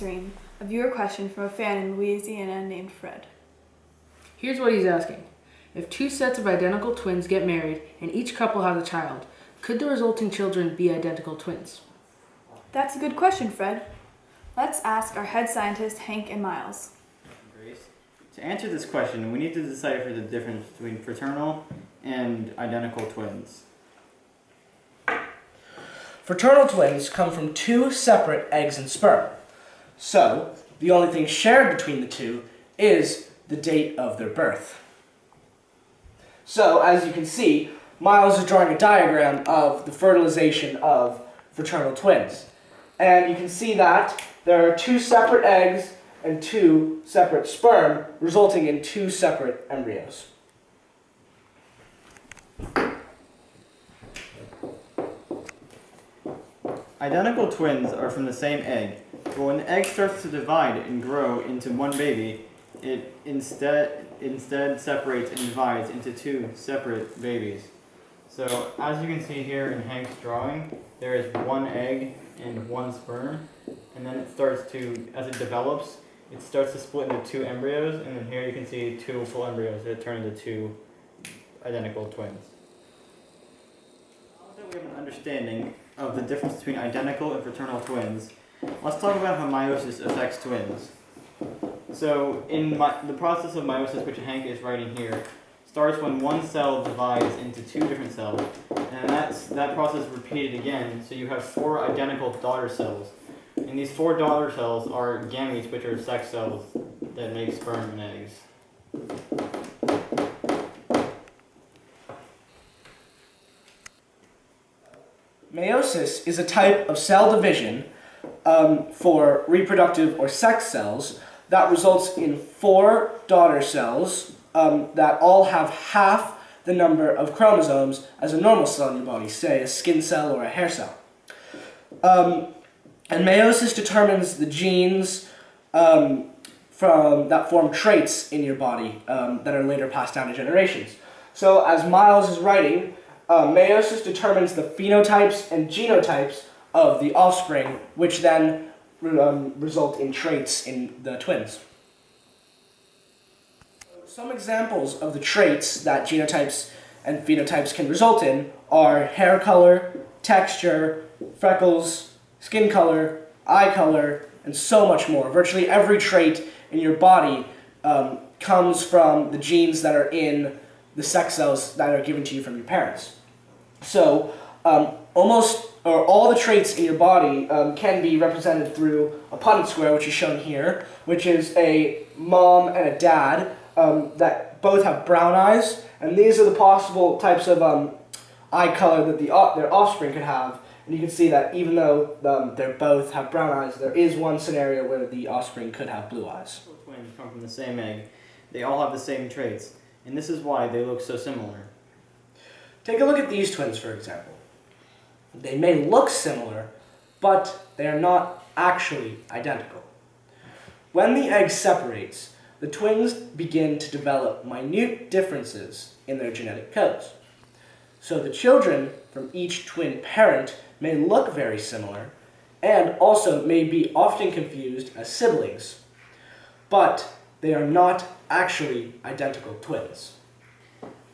answering a viewer question from a fan in Louisiana named Fred. Here's what he's asking. If two sets of identical twins get married and each couple has a child, could the resulting children be identical twins? That's a good question, Fred. Let's ask our head scientists, Hank and Miles. Grace. To answer this question, we need to decipher the difference between fraternal and identical twins. Fraternal twins come from two separate eggs and sperm. So, the only thing shared between the two is the date of their birth. So, as you can see, Miles is drawing a diagram of the fertilization of fraternal twins. And you can see that there are two separate eggs and two separate sperm, resulting in two separate embryos. Identical twins are from the same egg, but when the egg starts to divide and grow into one baby, it instead separates and divides into two separate babies. So, as you can see here in Hank's drawing, there is one egg and one sperm, and then it starts to, as it develops, it starts to split into two embryos, and then here you can see two full embryos that turn into two identical twins. Now that we have an understanding of the difference between identical and fraternal twins, let's talk about how meiosis affects twins. So, the process of meiosis, which Hank is writing here, starts when one cell divides into two different cells, and that process is repeated again, so you have four identical daughter cells. And these four daughter cells are gametes, which are sex cells that make sperm and eggs. Meiosis is a type of cell division for reproductive or sex cells that results in four daughter cells that all have half the number of chromosomes as a normal cell in your body, say a skin cell or a hair cell. And meiosis determines the genes that form traits in your body that are later passed down to generations. So as Miles is writing, meiosis determines the phenotypes and genotypes of the offspring, which then result in traits in the twins. Some examples of the traits that genotypes and phenotypes can result in are hair color, texture, freckles, skin color, eye color, and so much more. Virtually every trait in your body comes from the genes that are in the sex cells that are given to you from your parents. So all the traits in your body can be represented through a Punnett square, which is shown here, which is a mom and a dad that both have brown eyes, and these are the possible types of eye color that their offspring could have. And you can see that even though they both have brown eyes, there is one scenario where the offspring could have blue eyes. Twins come from the same egg. They all have the same traits, and this is why they look so similar. Take a look at these twins, for example. They may look similar, but they are not actually identical. When the egg separates, the twins begin to develop minute differences in their genetic codes. So the children from each twin parent may look very similar, and also may be often confused as siblings, but they are not actually identical twins.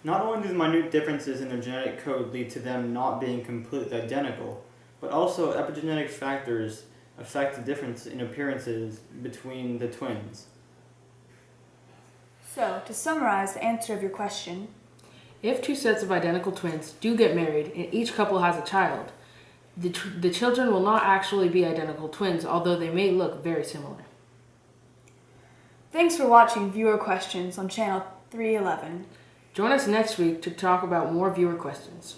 Not only do the minute differences in their genetic code lead to them not being completely identical, but also epigenetic factors affect the difference in appearances between the twins. So, to summarize the answer of your question, If two sets of identical twins do get married and each couple has a child, the children will not actually be identical twins, although they may look very similar. thanks for watching Viewer Questions on Channel 311. Join us next week to talk about more viewer questions.